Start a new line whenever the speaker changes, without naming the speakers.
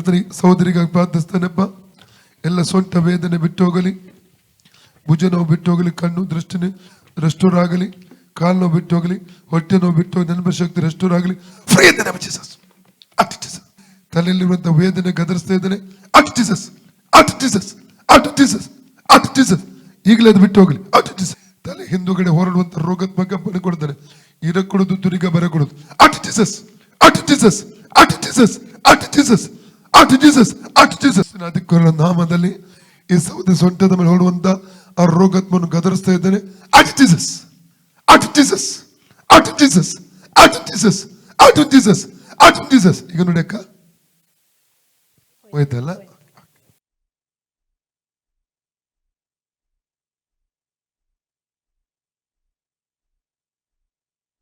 ಪ್ರಾರ್ಥನೆ ಸಹೋದರಿಗಾಗಿ ಪ್ರಾರ್ಥಿಸ್ತಾನೆಪ್ಪ. ಎಲ್ಲ ಸೊಂಟ ವೇದನೆ ಬಿಟ್ಟು ಹೋಗಲಿ, ಭುಜ ನೋವು ಬಿಟ್ಟು ಹೋಗಲಿ, ಕಣ್ಣು ದೃಷ್ಟಿನಿ ರೆಸ್ಟೋರ್ ಆಗಲಿ, ಕಾಲು ನೋವು ಬಿಟ್ಟು ಹೋಗಲಿ, ಹೊಟ್ಟೆ ನೋವು ಬಿಟ್ಟು ಹೋಗಿ, ನೆನಪು ಶಕ್ತಿ ರೆಸ್ಟೋರ್ ಆಗಲಿ. Free in the name of Jesus. Out of Jesus. ತಲೆಯಲ್ಲಿರುವಂತಹ ವೇದನೆ ಗದರಿಸ್ತಾ ಇದ್ದಾನೆ. Out of Jesus. Out of Jesus. Out of Jesus. Out of Jesus. ಈಗಲೇ ಅದು ಬಿಟ್ಟು ಹೋಗಲಿ. Out of Jesus. ತಲೆ ಹಿಂದುಗಡೆ ಹೊರಡುವಂತ ರೋಗಾತ್ಮಕ ಬರ ಕೊಡ್ತಾನೆ. ಇರ ಕೊಡೋದು ತುರಿಗ ಬರ ಕೊಡೋದು. Out of Jesus. Out of Jesus. Out of Jesus. Out of Jesus. Out of Jesus. Out of Jesus. ಅದಕ್ಕೆ ನಾಮದಲ್ಲಿ ಈ ಸೌದೆ ಸೊಂಟದ ಮೇಲೆ ಹೊರಡುವಂತ ಆ ರೋಗಾತ್ಮವನ್ನು ಗದರಿಸ್ತಾ ಇದ್ದಾನೆ. Out of Jesus. Out of Jesus. Out of Jesus. Out of Jesus. Out of Jesus. Out of Jesus. ಈಗ ನೋಡಿ ಅಕ್ಕ ಹೋಯ್ತಲ್ಲ.